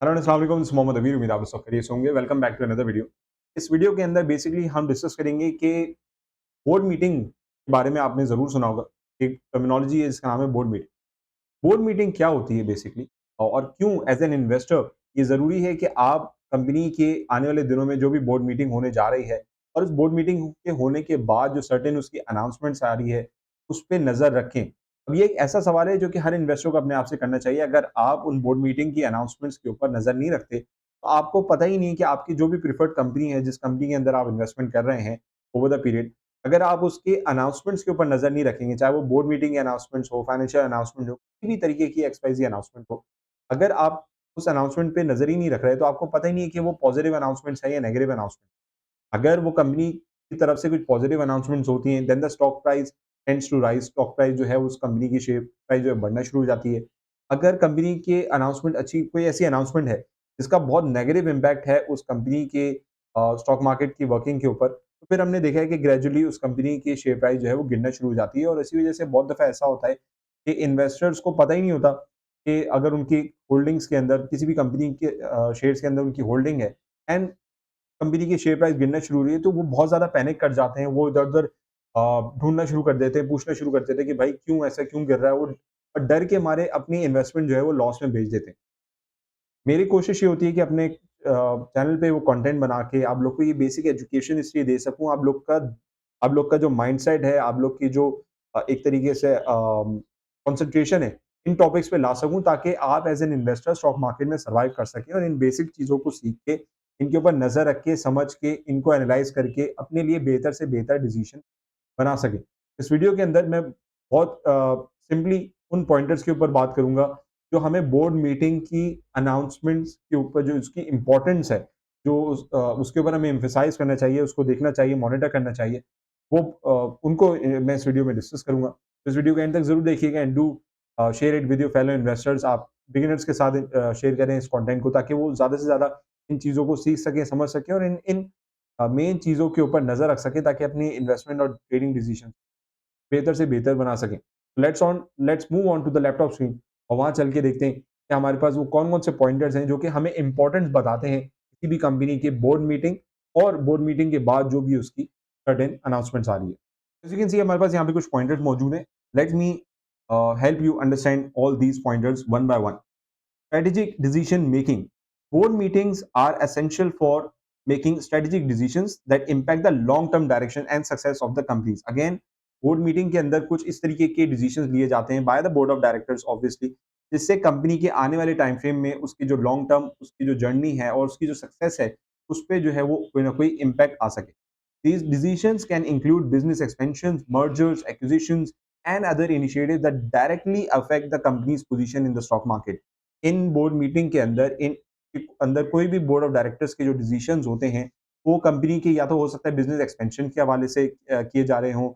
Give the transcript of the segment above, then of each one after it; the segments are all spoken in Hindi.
हेलो अस्सलाम वालेकुम, दिस मोहम्मद अमीर। उम्मीद आप सब खैरियत से होंगे। Welcome back to another video. इस वीडियो के अंदर बेसिकली हम डिस्कस करेंगे कि बोर्ड मीटिंग के बारे में आपने ज़रूर सुना होगा। एक टर्मिनोलॉजी है जिसका नाम है बोर्ड मीटिंग। बोर्ड मीटिंग क्या होती है बेसिकली और क्यों एज एन इन्वेस्टर ये ज़रूरी है कि आप कंपनी के आने वाले दिनों में जो भी बोर्ड मीटिंग होने जा रही है और उस बोर्ड मीटिंग के होने के बाद जो सर्टेन उसकी अनाउंसमेंट्स आ रही है, उस पे नज़र रखें। अब ये एक ऐसा सवाल है जो कि हर इन्वेस्टर को अपने आप से करना चाहिए। अगर आप उन बोर्ड मीटिंग की अनाउंसमेंट्स के ऊपर नज़र नहीं रखते, तो आपको पता ही नहीं कि आपकी जो भी प्रेफर्ड कंपनी है, जिस कंपनी के अंदर आप इन्वेस्टमेंट कर रहे हैं ओवर द पीरियड, अगर आप उसके अनाउंसमेंट्स के ऊपर नज़र नहीं रखेंगे, चाहे वो बोर्ड मीटिंग अनाउंसमेंट्स हो, फाइनेंशियल अनाउंसमेंट हो, किसी भी तरीके की एक्सवाइज़ी अनाउंसमेंट हो, अगर आप उस अनाउंसमेंट पे नज़र ही नहीं रख रहे, तो आपको पता ही नहीं है कि वो पॉजिटिव अनाउंसमेंट्स है या नेगेटिव अनाउंसमेंट। अगर वो कंपनी की तरफ से कुछ पॉजिटिव अनाउंसमेंट्स होती हैं, then the stock price tends to rise. Stock price जो है उस कंपनी की शेयर प्राइस जो है बढ़ना शुरू हो जाती है। अगर कंपनी के अनाउंसमेंट अच्छी कोई ऐसी अनाउंसमेंट है, जिसका बहुत नेगेटिव इम्पैक्ट है उस कंपनी के स्टॉक मार्केट की वर्किंग के ऊपर, तो फिर हमने देखा है कि ग्रेजुअली उस कंपनी की शेयर प्राइस जो है वो गिरना शुरू हो जाती है और इसी वजह से बहुत दफ़ा ऐसा होता है कि इन्वेस्टर्स को पता ही नहीं होता कि अगर उनकी होल्डिंग्स के अंदर किसी भी कंपनी के शेयर्स के अंदर उनकी होल्डिंग है एंड कंपनी की शेयर प्राइस गिरना शुरू हो रही है, तो वो बहुत ज़्यादा पैनिक कर जाते हैं। वो इधर-उधर ढूँढना शुरू कर देते हैं, पूछना शुरू कर देते हैं कि भाई क्यों ऐसा क्यों गिर रहा है? वो और डर के मारे अपनी इन्वेस्टमेंट जो है वो लॉस में बेच देते हैं। मेरी कोशिश ये होती है कि अपने चैनल पे वो कंटेंट बना के आप लोग को ये बेसिक एजुकेशन इसलिए दे सकूँ, आप लोग का जो माइंडसेट है, आप लोग की जो एक तरीके से कंसंट्रेशन है, इन टॉपिक्स पे ला सकूँ ताकि आप as an investor stock market में सर्वाइव कर सकें और इन बेसिक चीज़ों को सीख के, इनके ऊपर नज़र रख के, समझ के, इनको एनालाइज़ करके अपने लिए बेहतर से बेहतर डिसीज़न बना सकें। इस वीडियो के अंदर मैं बहुत सिंपली उन पॉइंटर्स के ऊपर बात करूँगा, जो हमें बोर्ड मीटिंग की अनाउंसमेंट्स के ऊपर जो इसकी इम्पोर्टेंस है, उसके ऊपर हमें एम्फसाइज़ करना चाहिए, उसको देखना चाहिए, मॉनिटर करना चाहिए। वो उनको मैं इस वीडियो में डिस्कस करूँगा। तो इस वीडियो को एंड तक ज़रूर देखिएगा and do share it with your fellow investors. आप बिगिनर्स के साथ शेयर करें इस कंटेंट को ताकि वो ज़्यादा से ज़्यादा इन चीज़ों को सीख सकें, समझ सकें और इन इन मेन चीज़ों के ऊपर नज़र रख सकें ताकि अपनी इन्वेस्टमेंट और ट्रेडिंग डिसीजन बेहतर से बेहतर बना सकें। Let's move on to the laptop screen और वहाँ चल के देखते हैं कि हमारे पास वो कौन-कौन से पॉइंटर्स हैं जो कि हमें इम्पोर्टेंस बताते हैं किसी भी कंपनी के बोर्ड मीटिंग और बोर्ड मीटिंग के बाद जो भी उसकी सर्टेन अनाउंसमेंट्स आ रही है। एज़ यू कैन सी हमारे पास यहाँ पे कुछ पॉइंटर्स मौजूद हैं। Let me help you understand all these pointers one by one. Strategic decision making. Board meetings are essential for making strategic decisions that impact the long-term direction and success of the companies. Again, board meeting के अंदर कुछ इस तरीके के डिसीजंस लिए जाते हैं by the board of directors obviously, जिससे कंपनी के आने वाले टाइम फ्रेम में उसकी जो लॉन्ग टर्म उसकी जो जर्नी है और उसकी जो सक्सेस है उस पे जो है वो कोई ना कोई इम्पैक्ट आ सके. These decisions can include business expansions, mergers, acquisitions, and other initiatives that directly affect the company's position in the stock market. In board meeting के अंदर कोई भी बोर्ड ऑफ डायरेक्टर्स के जो डिसीजंस होते हैं, वो कंपनी के या तो हो सकता है बिज़नेस एक्सपेंशन के हवाले से किए जा रहे हों,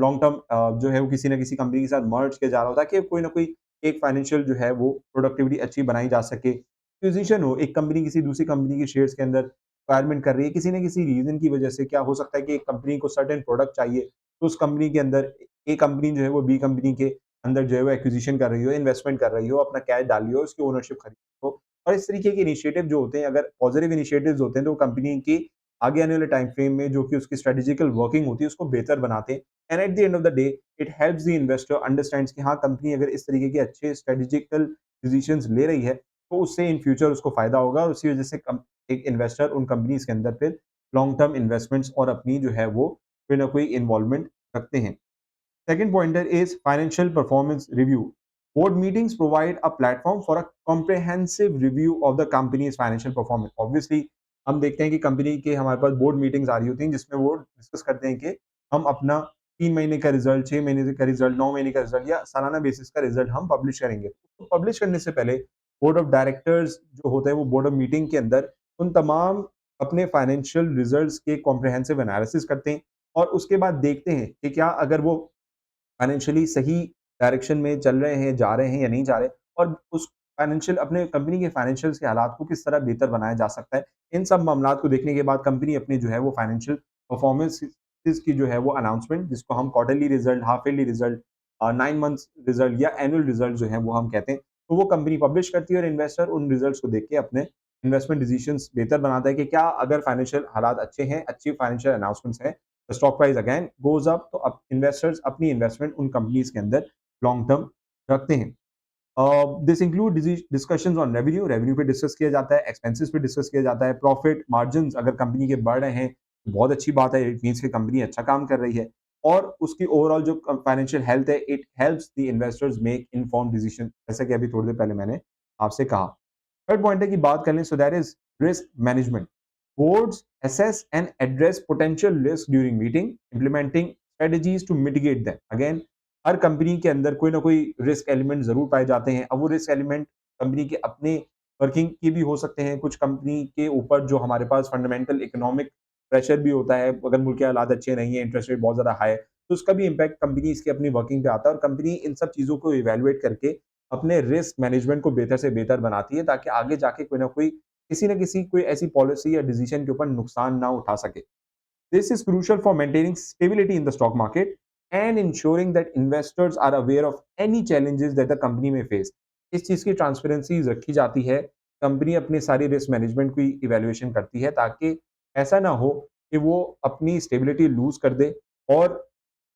लॉन्ग टर्म जो है वो किसी न किसी कंपनी के साथ मर्ज किया जा रहा हो ताकि कोई ना कोई एक फाइनेंशियल जो है वो प्रोडक्टिविटी अच्छी बनाई जा सके। एक्विजिशन हो, एक कंपनी किसी दूसरी कंपनी के शेयर्स के अंदर एक्वायरमेंट कर रही है, किसी न किसी रीज़न की वजह से क्या हो सकता है कि एक कंपनी को सर्टेन प्रोडक्ट चाहिए, तो उस कंपनी के अंदर ए कंपनी जो है वो बी कंपनी के अंदर जो है वो एक्विजिशन कर रही हो, इन्वेस्टमेंट कर रही हो, अपना कैश डाल रही हो, उसकी ओनरशिप खरीद रही हो और इस तरीके के इनिशिएटिव जो होते हैं, अगर पॉजिटिव इनिशिएटिव्स होते हैं, तो कंपनी की आगे आने वाले टाइम फ्रेम में जो कि उसकी स्ट्रेटेजिकल वर्किंग होती है, उसको बेहतर बनाते हैं and at the end of the day it helps the investor understands कि हाँ, कंपनी अगर इस तरीके के अच्छे स्ट्रेटेजिकल डिसीजंस ले रही है, तो उससे इन फ्यूचर उसको फ़ायदा होगा और उसी वजह से एक इन्वेस्टर उन कंपनीज़ के अंदर फिर लॉन्ग टर्म इन्वेस्टमेंट्स और अपनी जो है वो कोई ना कोई इन्वॉल्वमेंट रखते हैं। Second pointer is financial performance review. Board meetings provide a platform for a comprehensive review of the company's financial performance. Obviously, हम देखते हैं कि कंपनी के हमारे पास बोर्ड मीटिंग्स आ रही होती हैं जिसमें वो डिस्कस करते हैं कि हम अपना 3 महीने का रिजल्ट, 6 महीने का रिजल्ट, 9 महीने का रिजल्ट या सालाना बेसिस का रिजल्ट हम पब्लिश करेंगे। तो पब्लिश करने से पहले बोर्ड ऑफ डायरेक्टर्स जो होते हैं वो बोर्ड ऑफ मीटिंग के अंदर उन तमाम अपने फाइनेंशियल रिजल्ट्स के कॉम्प्रिहेंसिव एनालिसिस करते हैं और उसके बाद देखते हैं कि क्या अगर वो फाइनेंशियली सही डायरेक्शन में चल रहे हैं, जा रहे हैं या नहीं जा रहे और उस फाइनेंशियल अपने कंपनी के फाइनेंशियल्स के हालात को किस तरह बेहतर बनाया जा सकता है। इन सब मामलात को देखने के बाद कंपनी अपनी जो है वो फाइनेंशियल परफॉर्मेंसेस की जो है वो अनाउंसमेंट जिसको हम quarterly result, half yearly result 9 months result या एनुअल रिजल्ट जो है वो हम कहते हैं, तो वो कंपनी पब्लिश करती है और इन्वेस्टर उन रिजल्ट्स को देख के अपने इन्वेस्टमेंट डिसीजंस बेहतर बनाता है कि क्या अगर फाइनेंशियल हालात अच्छे हैं, अच्छी फाइनेंशियल अनाउंसमेंट्स हैं, तो stock price again goes up, तो अब इन्वेस्टर्स अपनी इन्वेस्टमेंट उन कंपनीज़ के अंदर लॉन्ग टर्म रखते हैं। This include discussions on revenue, revenue पे डिस्कस किया जाता है, एक्सपेंसेस पे डिस्कस किया जाता है, प्रॉफिट मार्जिन्स अगर कंपनी के बढ़ रहे हैं, तो बहुत अच्छी बात है, इट मीन्स कि कंपनी अच्छा काम कर रही है और उसकी ओवरऑल जो फाइनेंशियल हेल्थ है, it helps the investors make informed decision, जैसा कि अभी थोड़ी देर पहले मैंने आपसे कहा। थर्ड पॉइंट है कि बात कर लें, so that is risk management. Boards assess and address potential risk during meeting, implementing strategies to mitigate them. Again, her company के अंदर कोई ना कोई रिस्क एलिमेंट जरूर पाए जाते हैं। अब वो रिस्क एलिमेंट कंपनी के अपने वर्किंग के भी हो सकते हैं, कुछ कंपनी के ऊपर जो हमारे पास फंडामेंटल इकोनॉमिक प्रेशर भी होता है, अगर मुल्क के हालात अच्छे नहीं है, इंटरेस्ट रेट बहुत ज्यादा हाई है, तो उसका भी इम्पैक्ट कंपनी की अपनी वर्किंग पे आता है और कंपनी इन सब चीजों को इवेलुएट करके अपने रिस्क मैनेजमेंट को बेहतर से बेहतर बनाती है ताकि आगे जाके कोई ना कोई किसी न किसी कोई ऐसी पॉलिसी या डिसीजन के ऊपर नुकसान ना उठा सके। This is crucial for maintaining stability in the stock market and ensuring that investors are aware of any challenges that the company may face. इस चीज की ट्रांसपेरेंसी रखी जाती है, कंपनी अपने सारी रिस्क मैनेजमेंट की इवैल्यूएशन करती है ताकि ऐसा ना हो कि वो अपनी स्टेबिलिटी लूज कर दे और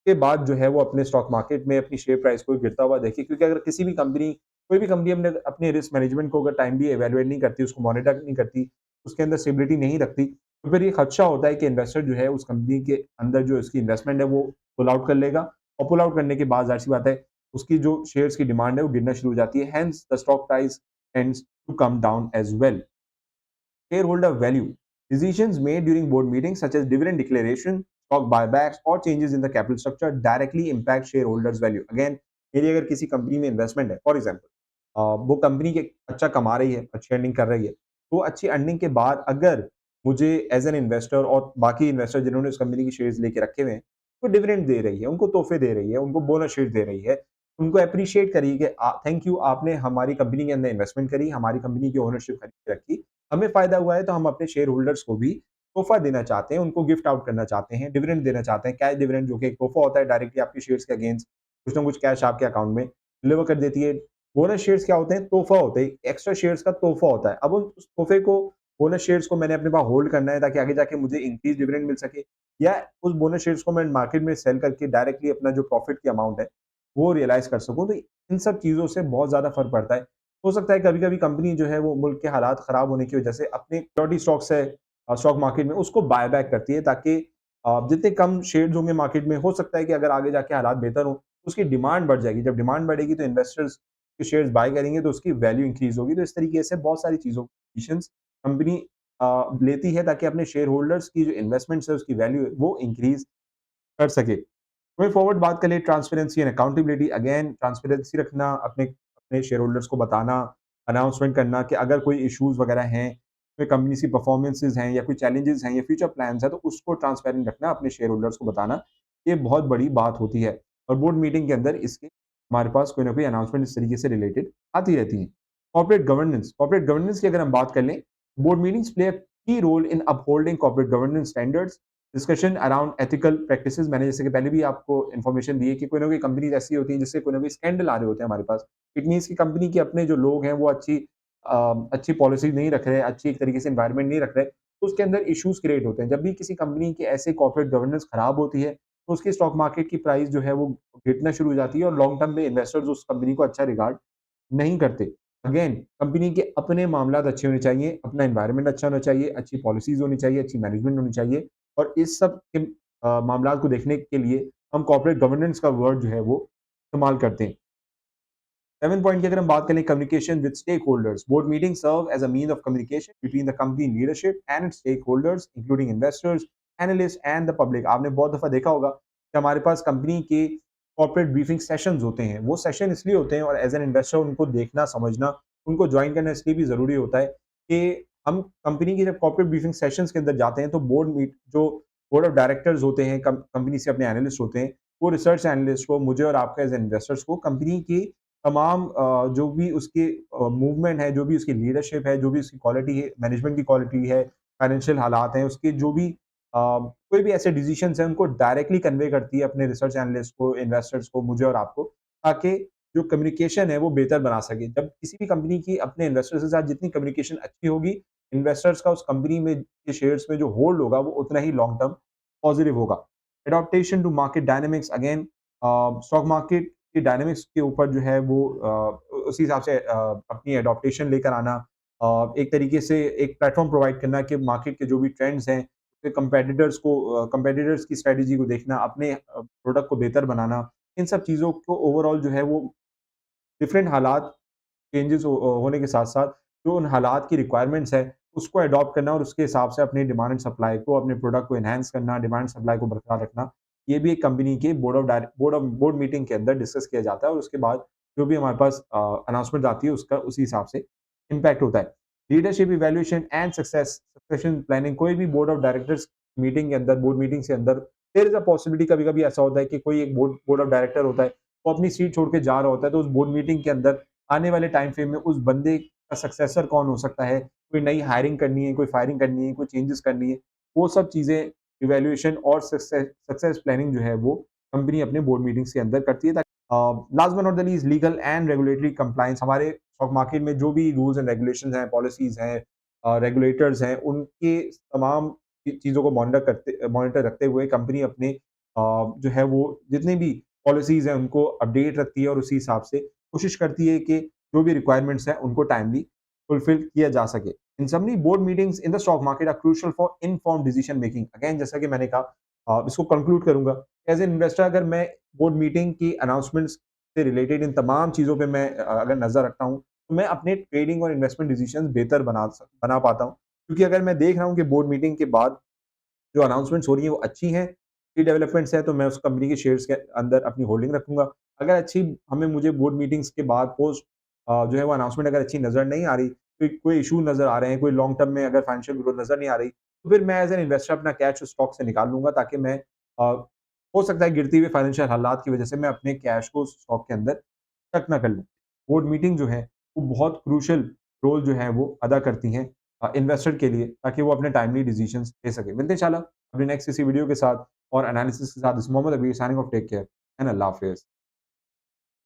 के बाद जो है वो अपने स्टॉक मार्केट में अपनी शेयर प्राइस को गिरता हुआ देखे, क्योंकि अगर किसी भी कंपनी कोई भी कंपनी अपने अपने रिस्क मैनेजमेंट को अगर टाइमली इवैल्यूएट नहीं करती, उसको मॉनिटर नहीं करती, उसके अंदर स्टेबिलिटी नहीं रखती, तो फिर ये खदशा होता है कि इन्वेस्टर जो है उस कंपनी के अंदर जो उसकी इन्वेस्टमेंट है वो पुल आउट कर लेगा और पुल आउट करने के बाद ज़ाहिर-सी बात है उसकी जो शेयर्स की डिमांड है वो गिरना शुरू हो जाती है, hence the stock price tends to come down as well. Shareholder value. Decisions made during board meetings, such as dividend declaration, stock buybacks, or changes in the capital structure, directly impact shareholders' value. Again, मेरी अगर किसी कंपनी में इन्वेस्टमेंट है, फॉर एग्जाम्पल वो कंपनी के अच्छा कमा रही है, अच्छी अर्निंग कर रही है, तो अच्छी अर्निंग के बाद अगर मुझे एज एन इन्वेस्टर और बाकी इन्वेस्टर जिन्होंने उस कंपनी के शेयर्स लेके रखे हुए हैं, वो डिविडेंड दे रही है, उनको तोहफे दे रही है, उनको बोनस शेयर दे रही है, उनको अप्रिशिएट करिए कि थैंक यू, आपने हमारी कंपनी के अंदर इन्वेस्टमेंट करी, हमारी कंपनी की ओनरशिप खरीद के रखी, हमें फ़ायदा हुआ है तो हम अपने शेयर होल्डर्स को भी तोहफ़ा देना चाहते हैं, उनको गिफ्ट आउट करना चाहते हैं, डिविडेंड देना चाहते हैं। कैश डिविडेंड जो कि एक तोहफ़ा होता है डायरेक्टली आपके शेयर्स के अगेंस्ट कुछ ना कुछ कैश आपके अकाउंट में डिलीवर कर देती है। बोनस शेयर्स क्या होते हैं? तोहफ़ा होते हैं, एक्स्ट्रा शेयर्स का तोहफ़ा होता है। अब उस तोहफ़े को बोनस शेयर्स को मैंने अपने पास होल्ड करना है ताकि आगे जाके मुझे इंक्रीज़ डिविडेंड मिल सके या उस बोनस शेयर्स को मैं मार्केट में सेल करके डायरेक्टली अपना जो प्रॉफ़िट की अमाउंट है, वो रियलाइज़ कर सकूँ। तो इन सब चीज़ों से बहुत ज़्यादा फ़र्क पड़ता है। हो सकता है कभी-कभी कंपनी जो है वो मुल्क के हालात खराब होने की वजह से अपने सिक्योरिटी स्टॉक्स है स्टॉक मार्केट में उसको बाय बैक करती है ताकि जितने कम शेयर्स होंगे मार्केट में हो सकता है कि अगर आगे जाके हालात बेहतर हों, तो उसकी डिमांड बढ़ जाएगी। जब डिमांड बढ़ेगी तो इन्वेस्टर्स के शेयर्स बाय करेंगे तो उसकी वैल्यू इंक्रीज़ होगी। तो इस तरीके से बहुत सारी चीज़ों डिसीजंस कंपनी लेती है ताकि अपने शेयर होल्डर्स की जो इन्वेस्टमेंट्स है उसकी वैल्यू है वो इंक्रीज़ कर सके। गोइंग फॉरवर्ड बात करें transparency and accountability, again transparency रखना, अपने अपने शेयर होल्डर्स को बताना, अनाउंसमेंट करना कि अगर कोई इश्यूज वगैरह हैं, कोई कंपनी की परफॉर्मेंसेज हैं या कोई चैलेंजेस हैं या फ्यूचर प्लान्स हैं, तो उसको ट्रांसपेरेंट रखना, अपने शेयर होल्डर्स को बताना, ये बहुत बड़ी बात होती है और बोर्ड मीटिंग के अंदर इसके हमारे पास कोई ना कोई अनाउंसमेंट इस तरीके से रिलेटेड आती रहती हैं। कॉर्पोरेट गवर्नेंस की अगर हम बात कर लें, board meetings play a key role in upholding corporate governance standards, discussion around ethical practices. मैंने जैसे कि पहले भी आपको इन्फॉर्मेशन दी है कि कोई ना कोई कंपनीज ऐसी होती है जिससे कोई ना कोई स्कैंडल आ रहे होते हैं हमारे पास। इट मीन्स कि कंपनी के अपने जो लोग हैं वो अच्छी पॉलिसी नहीं रख रहे, अच्छी एक तरीके से एनवायरनमेंट नहीं रख रहे, तो उसके अंदर इश्यूज क्रिएट होते हैं। जब भी किसी कंपनी की ऐसे कॉर्पोरेट गवर्नेंस खराब होती है, तो उसकी स्टॉक मार्केट की प्राइस जो है वो गिरना शुरू हो जाती है और लॉन्ग टर्म में इन्वेस्टर्स उस कंपनी को अच्छा रिगार्ड नहीं करते। अगेन कंपनी के अपने मामलात अच्छे होने चाहिए, अपना एनवायरनमेंट अच्छा होना चाहिए, अच्छी पॉलिसीज़ होनी चाहिए, अच्छी मैनेजमेंट होनी चाहिए और इस सब के मामलात को देखने के लिए हम कॉर्पोरेट गवर्नेंस का वर्ड जो है वो इस्तेमाल करते हैं। 7 पॉइंट की अगर हम बात करें, communication with stakeholders, board meeting serve as a mean of communication between the company leadership and stakeholders including investors, analyst and the public. आपने बहुत दफा देखा होगा कि हमारे पास कंपनी के कॉर्पोरेट ब्रीफिंग सेशंस होते हैं। वो सेशन इसलिए होते हैं और एज एन इन्वेस्टर उनको देखना, समझना, उनको ज्वाइन करना इसलिए भी जरूरी होता है कि हम कंपनी की जब कॉर्पोरेट ब्रीफिंग सेशंस के अंदर जाते हैं तो जो बोर्ड ऑफ डायरेक्टर्स होते हैं, कंपनी से अपने एनालिस्ट होते हैं, वो रिसर्च एनालिस्ट को, मुझे और आपके एज इन्वेस्टर्स को कंपनी की तमाम जो भी उसकी मूवमेंट है, जो भी उसकी लीडरशिप है, जो भी उसकी क्वालिटी है, मैनेजमेंट की क्वालिटी है, फाइनेंशियल हालात हैं, उसके जो भी कोई भी ऐसे डिसीजंस हैं, उनको डायरेक्टली कन्वे करती है अपने रिसर्च एनालिस्ट को, इन्वेस्टर्स को, मुझे और आपको, ताकि जो कम्युनिकेशन है वो बेहतर बना सके। जब किसी भी कंपनी की अपने इन्वेस्टर्स के साथ जितनी कम्युनिकेशन अच्छी होगी, इन्वेस्टर्स का उस कंपनी में के शेयर्स में जो होल्ड होगा वो उतना ही लॉन्ग टर्म पॉजिटिव होगा। Adaptation to market dynamics again stock market के डायनामिक्स के ऊपर जो है वो उसी हिसाब से अपनी एडॉप्टेशन लेकर आना, एक तरीके से एक प्लेटफ़ॉर्म प्रोवाइड करना कि मार्केट के जो भी ट्रेंड्स हैं, फिर कंपेटिटर्स की स्ट्रैटेजी को देखना, अपने प्रोडक्ट को बेहतर बनाना, इन सब चीज़ों को ओवरऑल जो है वो डिफरेंट हालात चेंजेस होने के साथ-साथ जो उन हालात की रिक्वायरमेंट्स है, उसको अडॉप्ट करना और उसके हिसाब से अपनी डिमांड एंड सप्लाई को, अपने प्रोडक्ट को एनहांस करना, डिमांड सप्लाई को बरकरार रखना, ये भी एक कंपनी के बोर्ड मीटिंग के अंदर डिस्कस किया जाता है और उसके बाद जो भी हमारे पास अनाउंसमेंट आती है उसका उसी हिसाब से इम्पैक्ट होता है। Leadership evaluation and succession planning कोई भी बोर्ड ऑफ डायरेक्टर्स मीटिंग के अंदर बोर्ड मीटिंग्स के अंदर देयर इज़ अ पॉसिबिलिटी कभी-कभी ऐसा होता है कि कोई एक बोर्ड ऑफ डायरेक्टर होता है, वो अपनी सीट छोड़ के जा रहा होता है, तो उस बोर्ड मीटिंग के अंदर आने वाले टाइम फ्रेम में उस बंदे का सक्सेसर कौन हो सकता है, कोई नई हायरिंग करनी है, कोई फायरिंग करनी है, कोई चेंजेस करनी है, वो सब चीज़ें इवैल्यूएशन और सक्सेस प्लानिंग जो है वो कंपनी अपने बोर्ड मीटिंग्स के अंदर करती है। Last but not the least legal and regulatory compliance हमारे स्टॉक मार्केट में जो भी रूल्स एंड रेगुलेशंस हैं, पॉलिसीज़ हैं, रेगुलेटर्स हैं, उनके तमाम चीज़ों को मॉनिटर रखते हुए कंपनी अपने जो है वो जितनी भी पॉलिसीज़ हैं उनको अपडेट रखती है और उसी हिसाब से कोशिश करती है कि जो भी रिक्वायरमेंट्स हैं उनको टाइमली फुलफिल किया जा सके। In summary board meetings in the stock market are crucial for informed decision making. Again जैसा कि मैंने कहा इसको कंक्लूड करूँगा एज़ एन इन्वेस्टर अगर मैं बोर्ड मीटिंग की अनाउंसमेंट्स से रिलेटेड इन तमाम चीज़ों पे मैं अगर नज़र रखता हूँ, तो मैं अपने ट्रेडिंग और इन्वेस्टमेंट डिसीजंस बेहतर बना पाता हूँ। क्योंकि अगर मैं देख रहा हूँ कि बोर्ड मीटिंग के बाद जो अनाउंसमेंट्स हो रही हैं वो अच्छी हैं, अच्छी डेवलपमेंट्स हैं, तो मैं उस कंपनी के शेयर्स के अंदर अपनी होल्डिंग रखूँगा। अगर अच्छी हमें मुझे बोर्ड मीटिंग्स के बाद पोस्ट जो है वो अनाउंसमेंट अगर अच्छी नज़र नहीं आ रही, कोई इश्यू नज़र आ रहे हैं, कोई लॉन्ग टर्म में अगर फाइनेंशियल ग्रोथ नज़र नहीं आ रही, तो फिर मैं एज़ एन इन्वेस्टर अपना कैश उस स्टॉक से निकाल लूँगा ताकि मैं हो सकता है गिरती हुई फाइनेंशियल हालात की वजह से मैं अपने कैश को उस स्टॉक के अंदर स्टक ना कर लूँ। बोर्ड मीटिंग जो है, वो बहुत क्रूशियल रोल जो है वो अदा करती हैं इन्वेस्टर के लिए ताकि वो अपने टाइमली डिसीजंस ले सके। मिलते हैं इंशाल्लाह अपने नेक्स्ट किसी वीडियो के साथ और एनालिसिस के साथ। This is Mohammad Abir signing off take care and अल्लाह हाफ़िज़।